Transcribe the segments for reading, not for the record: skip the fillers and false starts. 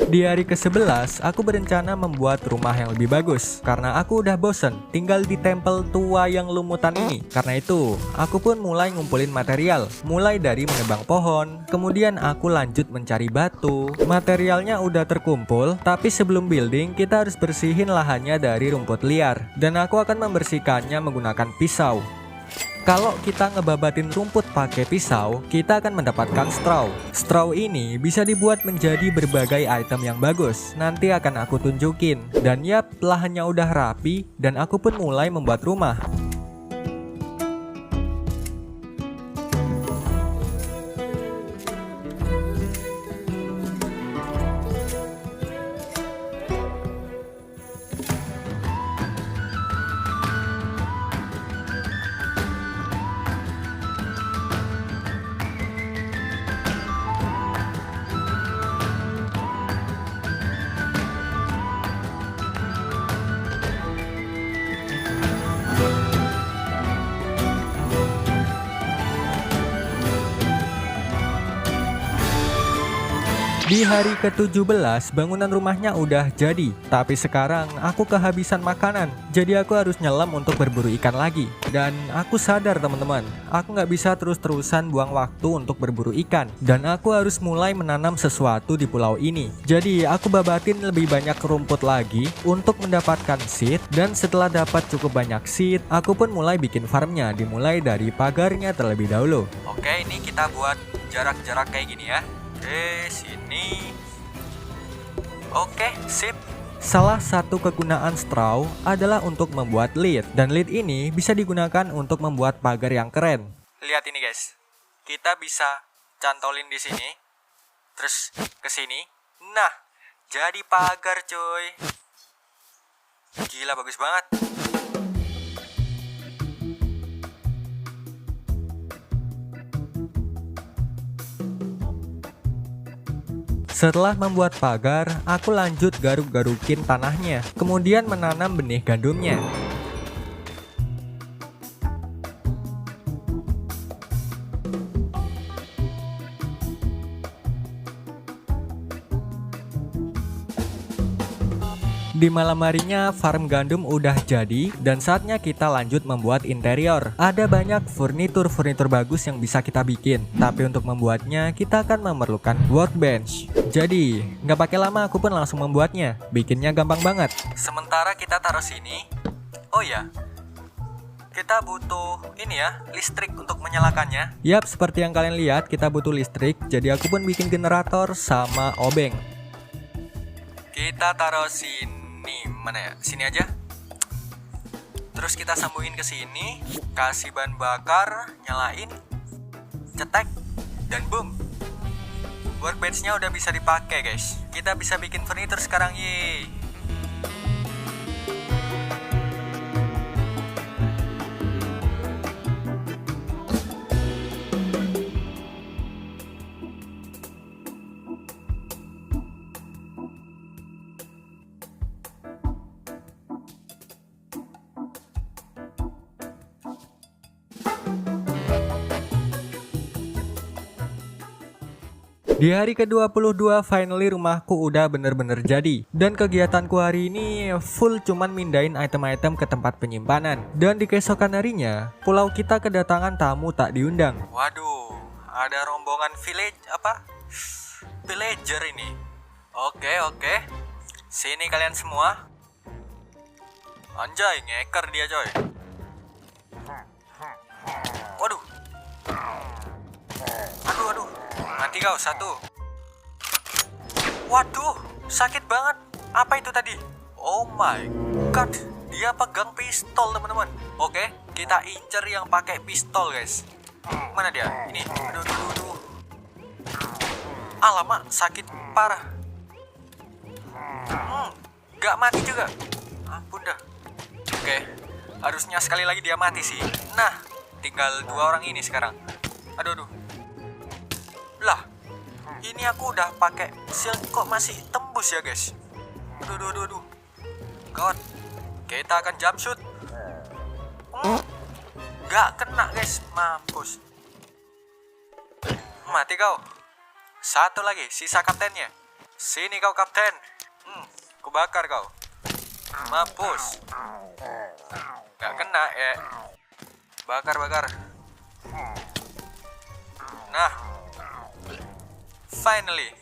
Di hari ke-11, aku berencana membuat rumah yang lebih bagus karena aku udah bosen tinggal di tempel tua yang lumutan ini. Karena itu, aku pun mulai ngumpulin material, mulai dari menebang pohon, kemudian aku lanjut mencari batu. Materialnya udah terkumpul, tapi sebelum building kita harus bersihin lahannya dari rumput liar, dan aku akan membersihkannya menggunakan pisau. Kalau kita ngebabatin rumput pakai pisau, kita akan mendapatkan straw. Straw ini bisa dibuat menjadi berbagai item yang bagus. Nanti akan aku tunjukin. Dan yap, lahannya udah rapi dan aku pun mulai membuat rumah. Di hari ke-17, bangunan rumahnya udah jadi. Tapi sekarang aku kehabisan makanan, jadi aku harus nyelam untuk berburu ikan lagi. Dan aku sadar teman-teman, aku nggak bisa terus-terusan buang waktu untuk berburu ikan. Dan aku harus mulai menanam sesuatu di pulau ini. Jadi aku babatin lebih banyak rumput lagi untuk mendapatkan seed. Dan setelah dapat cukup banyak seed, aku pun mulai bikin farmnya, dimulai dari pagarnya terlebih dahulu. Oke, ini kita buat jarak-jarak kayak gini ya. Sini. Oke, sip. Salah satu kegunaan straw adalah untuk membuat lid, dan lid ini bisa digunakan untuk membuat pagar yang keren. Lihat ini guys, kita bisa cantolin di sini, terus ke sini. Nah, jadi pagar coy. Gila, bagus banget. Setelah membuat pagar, aku lanjut garuk-garukin tanahnya, kemudian menanam benih gandumnya. Di malam harinya farm gandum udah jadi dan saatnya kita lanjut membuat interior. Ada banyak furnitur bagus yang bisa kita bikin, tapi untuk membuatnya kita akan memerlukan workbench. Jadi nggak pakai lama aku pun langsung membuatnya. Bikinnya gampang banget. Sementara kita taruh sini. Oh ya, kita butuh ini ya, listrik untuk menyalakannya. Yap, seperti yang kalian lihat kita butuh listrik. Jadi aku pun bikin generator sama obeng. Kita taruh sini. Nih, mana ya? Sini aja. Terus kita sambungin ke sini, kasih bahan bakar, nyalain, cetek, dan boom. Workbench-nya udah bisa dipakai, guys. Kita bisa bikin furnitur sekarang, ye. Di hari ke-22 finally rumahku udah bener-bener jadi. Dan kegiatanku hari ini full cuman mindahin item-item ke tempat penyimpanan. Dan di keesokan harinya, pulau kita kedatangan tamu tak diundang. Waduh, ada rombongan villager ini. Oke. Sini kalian semua. Anjay, ngeker dia coy. Waduh. Aduh. Mati kau, satu. Waduh, sakit banget. Apa itu tadi? Oh my god, dia pegang pistol teman-teman. Oke, kita incer yang pakai pistol guys. Mana dia? Ini. Aduh. Alamak, sakit parah. Gak mati juga. Ampun dah. Oke, harusnya sekali lagi dia mati sih. Nah, tinggal 2 orang ini sekarang. Aduh. Lah, ini aku udah pakai shield kok masih tembus ya guys. Aduh. God, kita akan jump shoot. Gak kena guys, mampus. Mati kau. Satu lagi, sisa kaptennya. Sini kau kapten. Kubakar kau. Mampus. Gak kena ya. Bakar. Nah, finally.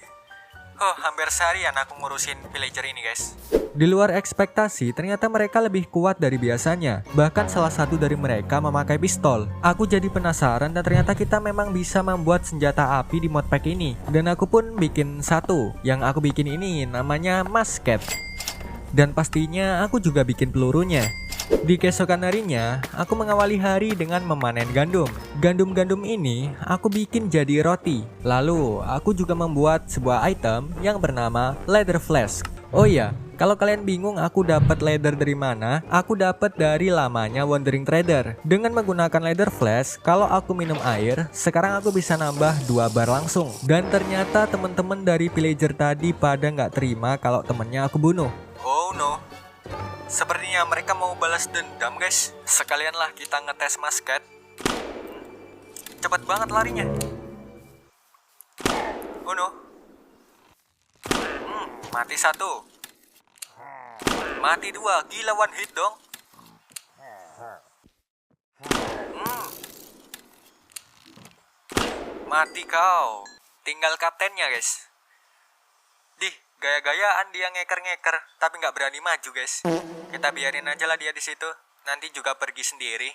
Hampir seharian aku ngurusin villager ini guys. Di luar ekspektasi, ternyata mereka lebih kuat dari biasanya. Bahkan salah satu dari mereka memakai pistol. Aku jadi penasaran dan ternyata kita memang bisa membuat senjata api di modpack ini. Dan aku pun bikin satu. Yang aku bikin ini namanya musket. Dan pastinya aku juga bikin pelurunya. Di keesokan harinya, aku mengawali hari dengan memanen gandum. Gandum-gandum ini aku bikin jadi roti. Lalu, aku juga membuat sebuah item yang bernama leather flask. Oh iya, kalau kalian bingung aku dapat leather dari mana, aku dapat dari lamanya Wandering Trader. Dengan menggunakan leather flask, kalau aku minum air, sekarang aku bisa nambah 2 bar langsung. Dan ternyata teman-teman dari villager tadi pada nggak terima kalau temennya aku bunuh. Oh no. Sepertinya mereka mau balas dendam guys. Sekalianlah kita ngetes musket. Cepat banget larinya. Oh no. Mati 1. Mati 2. Gila, one hit dong. Mati kau. Tinggal kaptennya guys. Gaya-gayaan dia ngeker-ngeker, tapi nggak berani maju guys. Kita biarin aja lah dia di situ. Nanti juga pergi sendiri.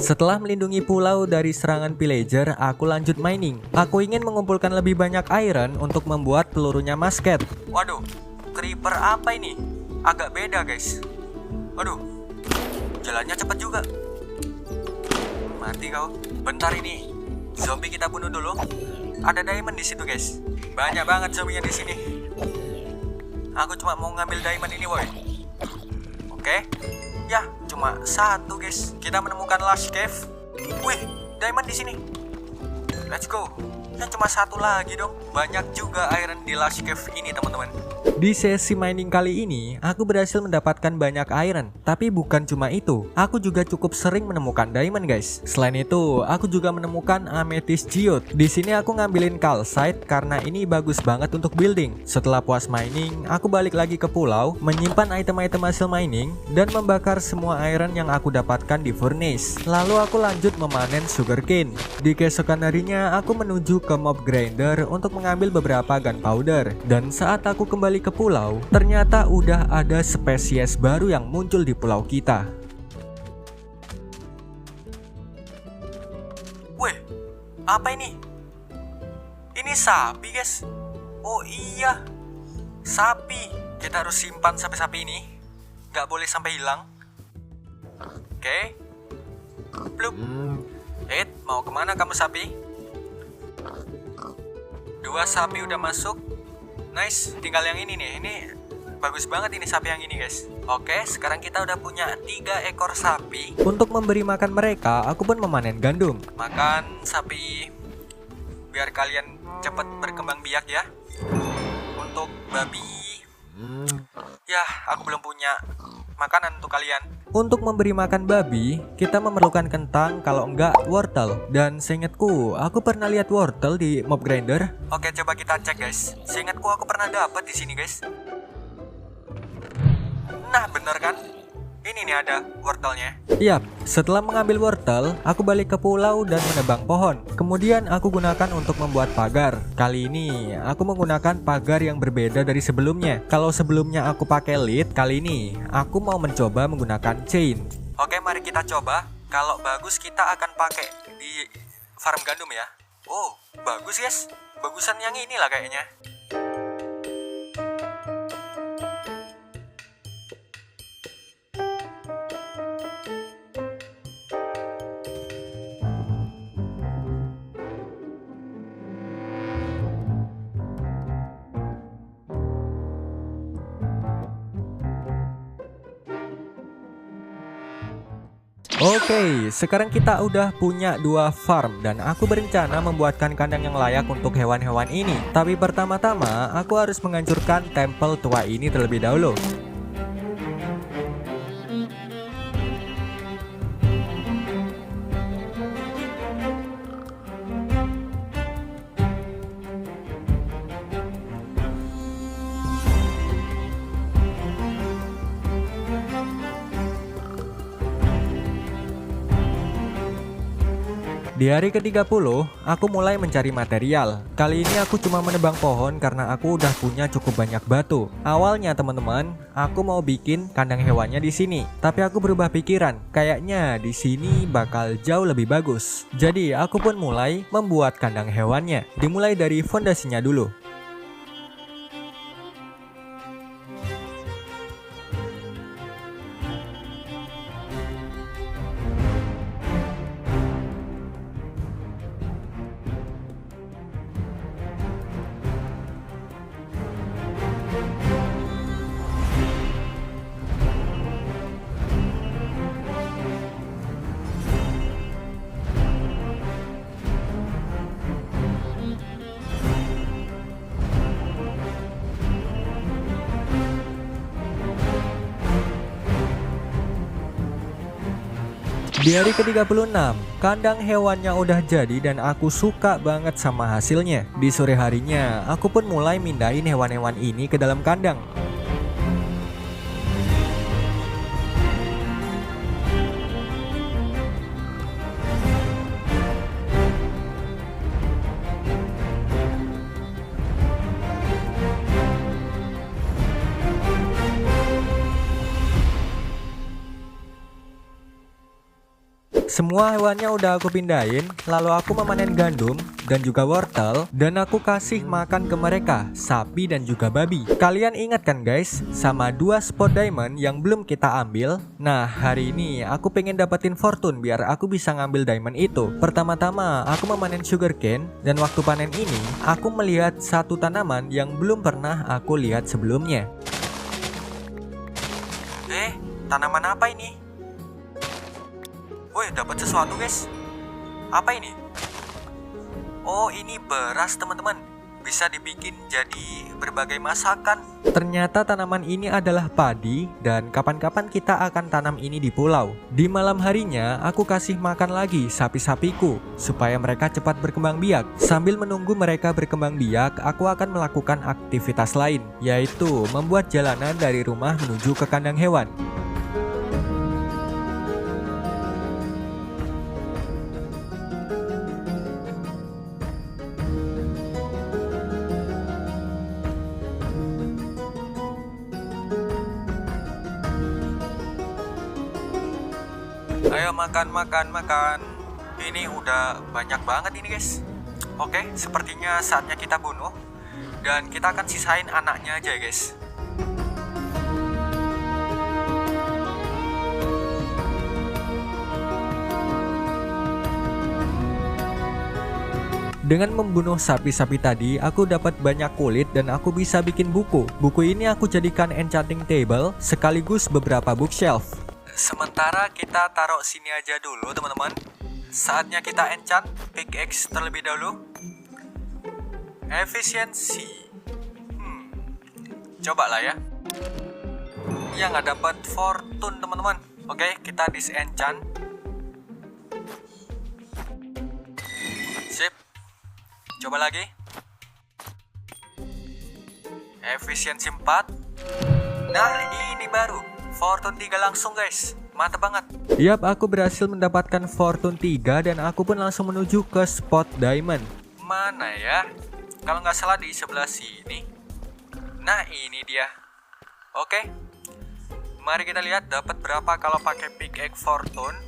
Setelah melindungi pulau dari serangan villager, aku lanjut mining. Aku ingin mengumpulkan lebih banyak iron untuk membuat pelurunya musket. Waduh, creeper apa ini? Agak beda guys. Waduh, jalannya cepat juga. Mati kau. Bentar ini. Zombie kita bunuh dulu. Ada diamond di situ guys. Banyak banget zombie yang di sini. Aku cuma mau ngambil diamond ini boy. Oke. Ya, cuma 1 guys. Kita menemukan last cave. Wih, diamond di sini. Let's go. Dan cuma 1 lagi dong. Banyak juga iron di last cave ini teman-teman. Di sesi mining kali ini, aku berhasil mendapatkan banyak iron. Tapi bukan cuma itu, aku juga cukup sering menemukan diamond guys. Selain itu, aku juga menemukan amethyst geode. Di sini aku ngambilin calcite karena ini bagus banget untuk building. Setelah puas mining, aku balik lagi ke pulau, menyimpan item-item hasil mining, dan membakar semua iron yang aku dapatkan di furnace. Lalu aku lanjut memanen sugarcane. Di keesokan harinya, aku menuju ke mob grinder untuk mengambil beberapa gunpowder. Dan saat aku kembali ke pulau, ternyata udah ada spesies baru yang muncul di pulau kita. Weh, apa ini? Ini sapi guys. Oh iya, sapi. Kita harus simpan sapi-sapi ini. Gak boleh sampai hilang. Oke. Plup. Mau kemana kamu sapi? 2 sapi udah masuk. Nice, tinggal yang ini nih. Ini bagus banget ini sapi yang ini guys. Oke, sekarang kita udah punya 3 ekor sapi. Untuk memberi makan mereka, aku pun memanen gandum. Makan sapi biar kalian cepat berkembang biak ya. Untuk babi, ya aku belum punya makanan untuk kalian. Untuk memberi makan babi, kita memerlukan kentang, kalau enggak wortel. Dan seingatku, aku pernah lihat wortel di mob grinder. Oke, coba kita cek guys. Seingatku aku pernah dapat di sini guys. Nah, bener kan? Ini nih ada wortelnya. Yap, setelah mengambil wortel, aku balik ke pulau dan menebang pohon. Kemudian aku gunakan untuk membuat pagar. Kali ini aku menggunakan pagar yang berbeda dari sebelumnya. Kalau sebelumnya aku pakai lead, kali ini aku mau mencoba menggunakan chain. Oke, mari kita coba. Kalau bagus kita akan pakai di farm gandum ya. Oh, bagus guys. Bagusan yang inilah kayaknya. Oke, sekarang kita udah punya 2 farm dan aku berencana membuatkan kandang yang layak untuk hewan-hewan ini. Tapi pertama-tama aku harus menghancurkan tempel tua ini terlebih dahulu. Di hari ke-30, aku mulai mencari material. Kali ini aku cuma menebang pohon karena aku udah punya cukup banyak batu. Awalnya teman-teman, aku mau bikin kandang hewannya di sini. Tapi aku berubah pikiran, kayaknya di sini bakal jauh lebih bagus. Jadi aku pun mulai membuat kandang hewannya. Dimulai dari fondasinya dulu. Di hari ke-36, kandang hewannya udah jadi dan aku suka banget sama hasilnya. Di sore harinya, aku pun mulai mindahin hewan-hewan ini ke dalam kandang. Semua hewannya udah aku pindahin, lalu aku memanen gandum dan juga wortel dan aku kasih makan ke mereka, sapi dan juga babi. Kalian ingat kan guys, sama 2 spot diamond yang belum kita ambil? Nah, hari ini aku pengen dapetin fortune biar aku bisa ngambil diamond itu. Pertama-tama aku memanen sugarcane dan waktu panen ini aku melihat satu tanaman yang belum pernah aku lihat sebelumnya. Tanaman apa ini? Woi, dapat sesuatu guys. Apa ini? Oh, ini beras teman-teman. Bisa dibikin jadi berbagai masakan. Ternyata tanaman ini adalah padi dan kapan-kapan kita akan tanam ini di pulau. Di malam harinya aku kasih makan lagi sapi-sapiku supaya mereka cepat berkembang biak. Sambil menunggu mereka berkembang biak, aku akan melakukan aktivitas lain, yaitu membuat jalanan dari rumah menuju ke kandang hewan. Ayo makan. Ini udah banyak banget ini guys. Oke, sepertinya saatnya kita bunuh. Dan kita akan sisain anaknya aja guys. Dengan membunuh sapi-sapi tadi, aku dapat banyak kulit dan aku bisa bikin buku. Buku ini aku jadikan enchanting table sekaligus beberapa bookshelf. Sementara kita taruh sini aja dulu teman-teman. Saatnya kita enchant pickaxe terlebih dahulu. Efisiensi. Coba lah ya. Ya nggak dapat fortune teman-teman. Oke, kita disenchant. Sip. Coba lagi. Efisiensi 4. Nah, ini baru Fortune 3 langsung guys. Mantap banget. Yap, aku berhasil mendapatkan Fortune 3 dan aku pun langsung menuju ke spot diamond. Mana ya? Kalau nggak salah di sebelah sini. Nah, ini dia. Oke. Mari kita lihat dapat berapa kalau pakai pickaxe Fortune.